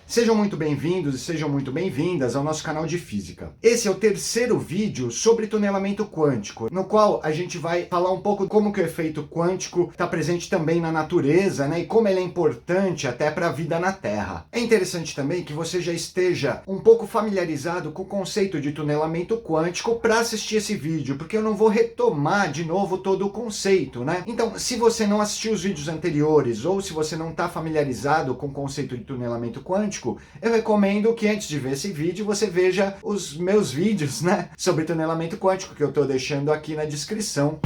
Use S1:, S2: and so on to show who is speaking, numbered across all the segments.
S1: Sejam muito bem-vindos e sejam muito bem-vindas ao nosso canal de Física. Esse é o terceiro vídeo sobre tunelamento quântico, no qual a gente vai falar um pouco como que o efeito quântico está presente também na natureza, né, e como ele é importante até para a vida na Terra. É interessante também que você já esteja um pouco familiarizado com o conceito de tunelamento quântico para assistir esse vídeo, porque eu não vou retomar de novo todo o conceito, né? Então, se você não assistiu os vídeos anteriores ou se você não está familiarizado com o conceito de tunelamento quântico, eu recomendo que antes de ver esse vídeo você veja os meus vídeos, né, sobre tunelamento quântico que eu estou deixando aqui na descrição.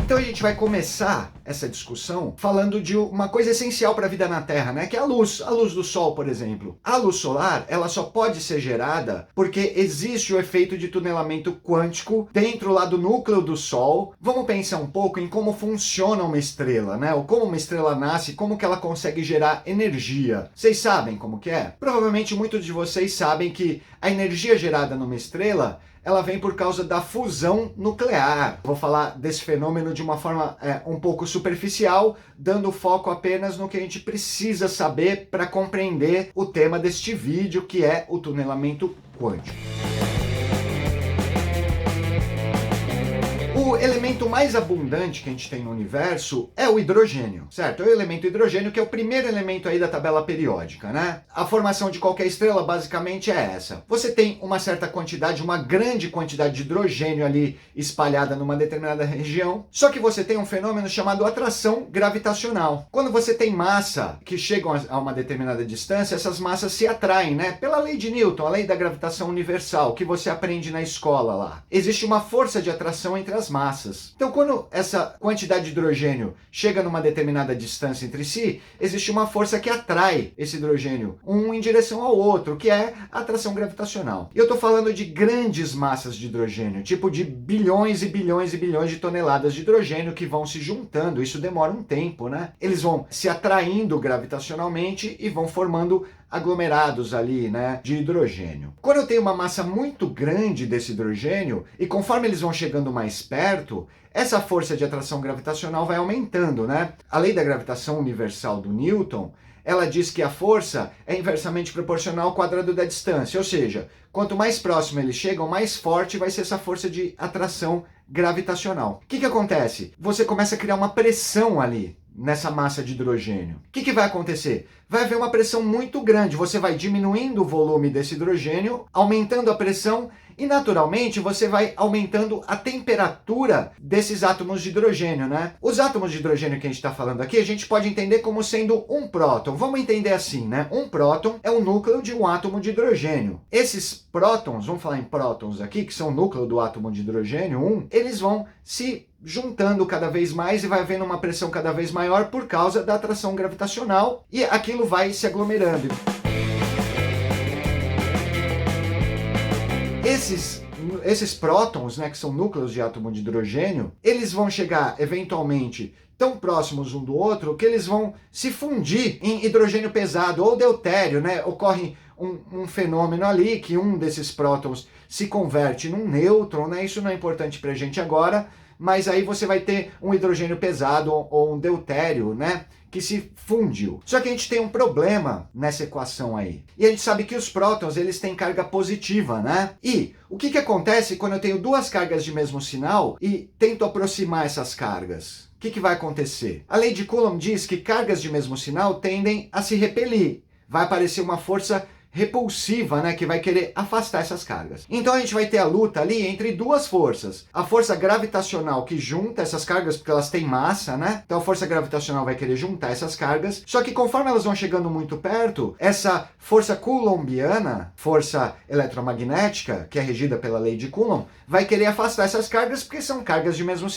S1: Então a gente vai começar essa discussão falando de uma coisa essencial para a vida na Terra, né? Que é a luz do Sol, por exemplo. A luz solar, ela só pode ser gerada porque existe o efeito de tunelamento quântico dentro lá do núcleo do Sol. Vamos pensar um pouco em como funciona uma estrela, né? Ou como uma estrela nasce, como que ela consegue gerar energia. Vocês sabem como que é? Provavelmente muitos de vocês sabem que a energia gerada numa estrela ela vem por causa da fusão nuclear. Vou falar desse fenômeno de uma forma um pouco superficial, dando foco apenas no que a gente precisa saber para compreender o tema deste vídeo, que é o tunelamento quântico. O elemento mais abundante que a gente tem no universo é o hidrogênio, certo? É o elemento hidrogênio, que é o primeiro elemento aí da tabela periódica, né? A formação de qualquer estrela basicamente é essa. Você tem uma certa quantidade, uma grande quantidade de hidrogênio ali espalhada numa determinada região, só que você tem um fenômeno chamado atração gravitacional. Quando você tem massa que chegam a uma determinada distância, essas massas se atraem, né? Pela lei de Newton, a lei da gravitação universal, que você aprende na escola lá. Existe uma força de atração entre as massas. Então, quando essa quantidade de hidrogênio chega numa determinada distância entre si, existe uma força que atrai esse hidrogênio um em direção ao outro, que é a atração gravitacional. E eu estou falando de grandes massas de hidrogênio, tipo de bilhões e bilhões e bilhões de toneladas de hidrogênio que vão se juntando. Isso demora um tempo, né? Eles vão se atraindo gravitacionalmente e vão formando aglomerados ali, né, de hidrogênio. Quando eu tenho uma massa muito grande desse hidrogênio, e conforme eles vão chegando mais perto, essa força de atração gravitacional vai aumentando, né? A lei da gravitação universal do Newton, ela diz que a força é inversamente proporcional ao quadrado da distância, ou seja, quanto mais próximo eles chegam, mais forte vai ser essa força de atração gravitacional. O que acontece? Você começa a criar uma pressão ali nessa massa de hidrogênio. O que vai acontecer? Vai haver uma pressão muito grande, você vai diminuindo o volume desse hidrogênio, aumentando a pressão e naturalmente você vai aumentando a temperatura desses átomos de hidrogênio, né? Os átomos de hidrogênio que a gente está falando aqui, a gente pode entender como sendo um próton. Vamos entender assim, né? Um próton é o núcleo de um átomo de hidrogênio. Esses prótons, vamos falar em prótons aqui, que são o núcleo do átomo de hidrogênio, eles vão se juntando cada vez mais e vai havendo uma pressão cada vez maior por causa da atração gravitacional e aquilo vai se aglomerando. Esses prótons, né, que são núcleos de átomo de hidrogênio, eles vão chegar eventualmente tão próximos um do outro que eles vão se fundir em hidrogênio pesado ou deutério, né? Ocorre um fenômeno ali que um desses prótons se converte num nêutron, né? Isso não é importante pra gente agora, mas aí você vai ter um hidrogênio pesado ou um deutério, né, que se fundiu. Só que a gente tem um problema nessa equação aí. E a gente sabe que os prótons, eles têm carga positiva, né? E o que acontece quando eu tenho duas cargas de mesmo sinal e tento aproximar essas cargas? O que vai acontecer? A lei de Coulomb diz que cargas de mesmo sinal tendem a se repelir. Vai aparecer uma força repulsiva, né, que vai querer afastar essas cargas. Então a gente vai ter a luta ali entre duas forças. A força gravitacional que junta essas cargas, porque elas têm massa, né? Então a força gravitacional vai querer juntar essas cargas. Só que conforme elas vão chegando muito perto, essa força coulombiana, força eletromagnética, que é regida pela lei de Coulomb, vai querer afastar essas cargas porque são cargas de mesmo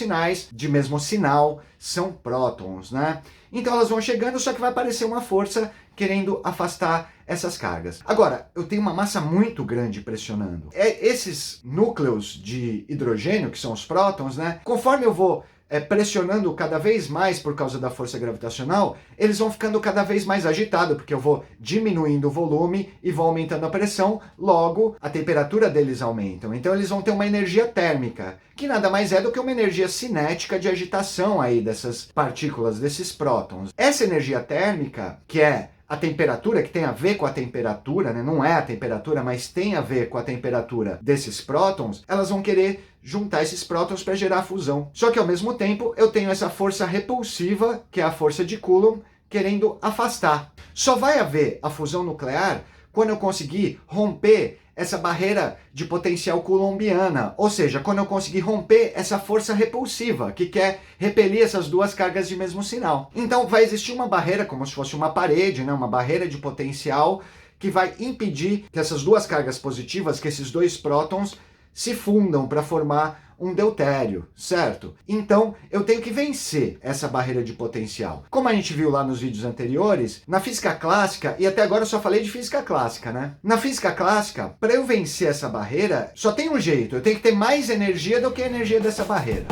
S1: sinal, são prótons, né? Então elas vão chegando, só que vai aparecer uma força querendo afastar essas cargas. Agora, eu tenho uma massa muito grande pressionando. Esses núcleos de hidrogênio, que são os prótons, né? Conforme eu vou pressionando cada vez mais por causa da força gravitacional, eles vão ficando cada vez mais agitados, porque eu vou diminuindo o volume e vou aumentando a pressão, logo a temperatura deles aumenta. Então eles vão ter uma energia térmica, que nada mais é do que uma energia cinética de agitação aí dessas partículas, desses prótons. Essa energia térmica, que é a temperatura, que tem a ver com a temperatura, né? Não é a temperatura, mas tem a ver com a temperatura desses prótons, elas vão querer juntar esses prótons para gerar a fusão. Só que ao mesmo tempo eu tenho essa força repulsiva, que é a força de Coulomb, querendo afastar. Só vai haver a fusão nuclear quando eu conseguir romper essa barreira de potencial coulombiana, ou seja, quando eu conseguir romper essa força repulsiva, que quer repelir essas duas cargas de mesmo sinal. Então vai existir uma barreira, como se fosse uma parede, né? Uma barreira de potencial, que vai impedir que essas duas cargas positivas, que esses dois prótons, se fundam para formar um deutério, certo? Então, eu tenho que vencer essa barreira de potencial. Como a gente viu lá nos vídeos anteriores, na física clássica, e até agora eu só falei de física clássica, né? Na física clássica, para eu vencer essa barreira, só tem um jeito, eu tenho que ter mais energia do que a energia dessa barreira.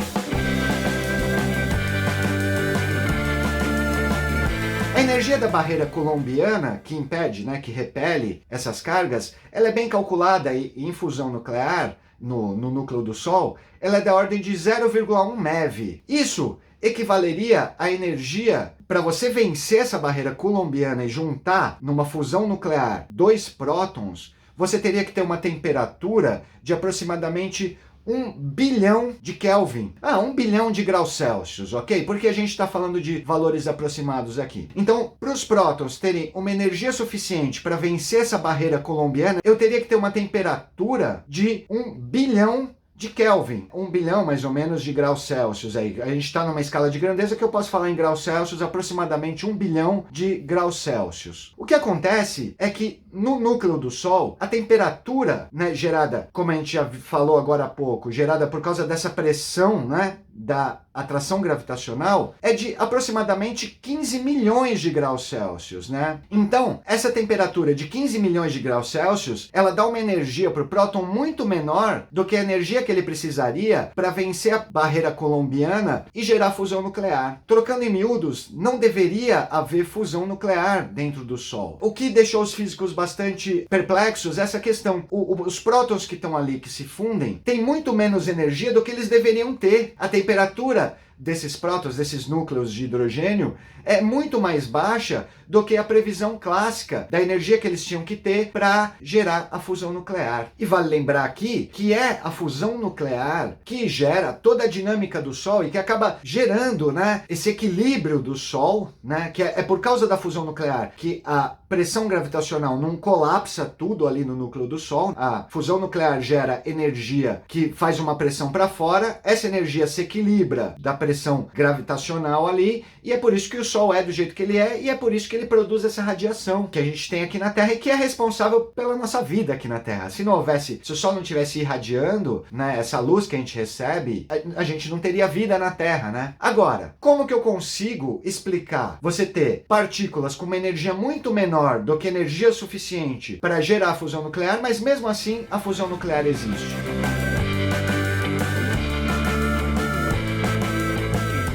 S1: A energia da barreira coulombiana, que impede, né, que repele essas cargas, ela é bem calculada e em fusão nuclear, no núcleo do Sol, ela é da ordem de 0,1 MeV. Isso equivaleria à energia para você vencer essa barreira coulombiana e juntar numa fusão nuclear dois prótons, você teria que ter uma temperatura de aproximadamente 1 bilhão de Kelvin. 1 bilhão de graus Celsius, ok? Porque a gente está falando de valores aproximados aqui. Então, para os prótons terem uma energia suficiente para vencer essa barreira coulombiana, eu teria que ter uma temperatura de 1 bilhão de Kelvin, 1 bilhão mais ou menos de graus Celsius aí. A gente está numa escala de grandeza que eu posso falar em graus Celsius, aproximadamente 1 bilhão de graus Celsius. O que acontece é que no núcleo do Sol, a temperatura, né, gerada, como a gente já falou agora há pouco, gerada por causa dessa pressão, né, da atração gravitacional, é de aproximadamente 15 milhões de graus Celsius, né? Então, essa temperatura de 15 milhões de graus Celsius, ela dá uma energia para o próton muito menor do que a energia que ele precisaria para vencer a barreira coulombiana e gerar fusão nuclear. Trocando em miúdos, não deveria haver fusão nuclear dentro do Sol. O que deixou os físicos bastante perplexos é essa questão. Os prótons que estão ali, que se fundem, têm muito menos energia do que eles deveriam ter. A temperatura desses prótons, desses núcleos de hidrogênio, é muito mais baixa do que a previsão clássica da energia que eles tinham que ter para gerar a fusão nuclear. E vale lembrar aqui que é a fusão nuclear que gera toda a dinâmica do Sol e que acaba gerando, né, esse equilíbrio do Sol, né, que é por causa da fusão nuclear que a pressão gravitacional não colapsa tudo ali no núcleo do Sol. A fusão nuclear gera energia que faz uma pressão para fora, essa energia se equilibra da pressão gravitacional ali, e é por isso que o Sol é do jeito que ele é, e é por isso que ele produz essa radiação que a gente tem aqui na Terra e que é responsável pela nossa vida aqui na Terra. Se não houvesse, se o Sol não tivesse irradiando, né, essa luz que a gente recebe, a gente não teria vida na Terra, né? Agora, como que eu consigo explicar você ter partículas com uma energia muito menor do que energia suficiente para gerar a fusão nuclear, mas mesmo assim a fusão nuclear existe?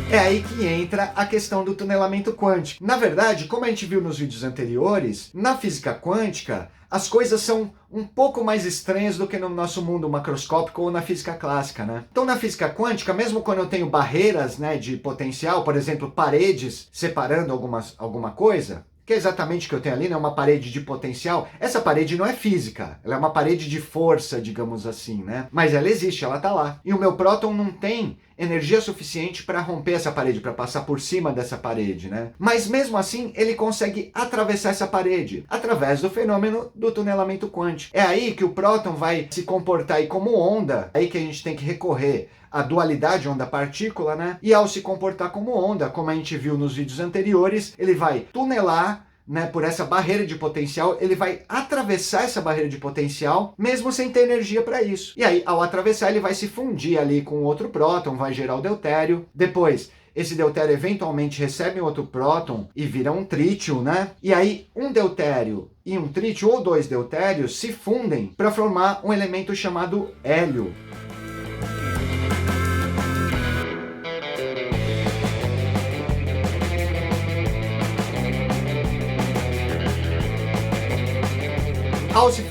S1: É aí que entra a questão do tunelamento quântico. Na verdade, como a gente viu nos vídeos anteriores, na física quântica, as coisas são um pouco mais estranhas do que no nosso mundo macroscópico ou na física clássica, né? Então, na física quântica, mesmo quando eu tenho barreiras, né, de potencial, por exemplo, paredes separando alguma coisa, que é exatamente o que eu tenho ali, né? Uma parede de potencial. Essa parede não é física, ela é uma parede de força, digamos assim, né? Mas ela existe, ela tá lá. E o meu próton não tem energia suficiente para romper essa parede, para passar por cima dessa parede, né? Mas mesmo assim, ele consegue atravessar essa parede, através do fenômeno do tunelamento quântico. É aí que o próton vai se comportar aí como onda, é aí que a gente tem que recorrer à dualidade onda-partícula, né? E ao se comportar como onda, como a gente viu nos vídeos anteriores, ele vai tunelar, né, por essa barreira de potencial, ele vai atravessar essa barreira de potencial, mesmo sem ter energia para isso. E aí, ao atravessar, ele vai se fundir ali com outro próton, vai gerar o deutério. Depois, esse deutério eventualmente recebe outro próton e vira um trítio, né? E aí, um deutério e um trítio, ou dois deutérios, se fundem para formar um elemento chamado hélio.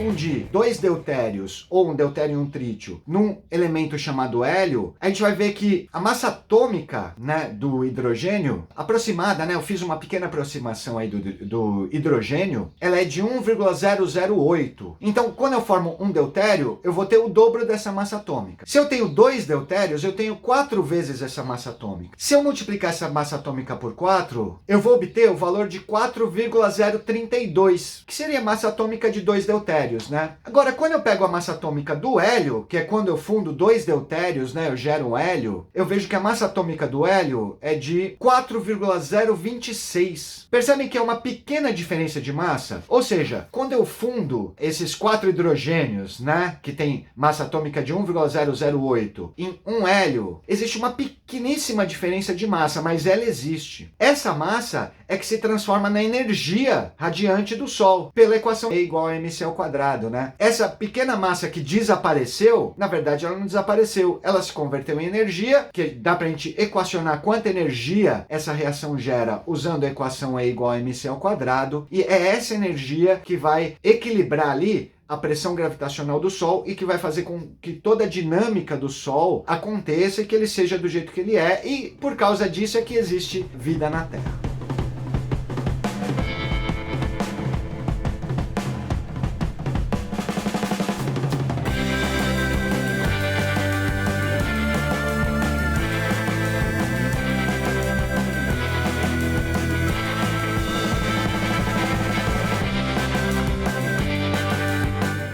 S1: fundir dois deutérios ou um deutério e um trítio num elemento chamado hélio, a gente vai ver que a massa atômica, né, do hidrogênio, aproximada, né, eu fiz uma pequena aproximação aí do hidrogênio, ela é de 1,008. Então, quando eu formo um deutério, eu vou ter o dobro dessa massa atômica. Se eu tenho dois deutérios, eu tenho 4 vezes essa massa atômica. Se eu multiplicar essa massa atômica por 4, eu vou obter o valor de 4,032, que seria a massa atômica de dois deutérios, né? Agora, quando eu pego a massa atômica do hélio, que é quando eu fundo dois deutérios, né, eu gero um hélio, eu vejo que a massa atômica do hélio é de 4,026. Percebem que é uma pequena diferença de massa? Ou seja, quando eu fundo esses 4 hidrogênios, né, que tem massa atômica de 1,008 em um hélio, existe uma pequeníssima diferença de massa, mas ela existe. Essa massa é que se transforma na energia radiante do Sol, pela equação E igual a mc ao quadrado, né? Essa pequena massa que desapareceu, na verdade ela não desapareceu, ela se converteu em energia, que dá pra gente equacionar quanta energia essa reação gera usando a equação E igual a mc ao quadrado, e é essa energia que vai equilibrar ali a pressão gravitacional do Sol e que vai fazer com que toda a dinâmica do Sol aconteça e que ele seja do jeito que ele é, e por causa disso é que existe vida na Terra.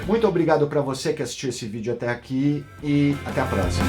S1: Muito obrigado para você que assistiu esse vídeo até aqui e até a próxima.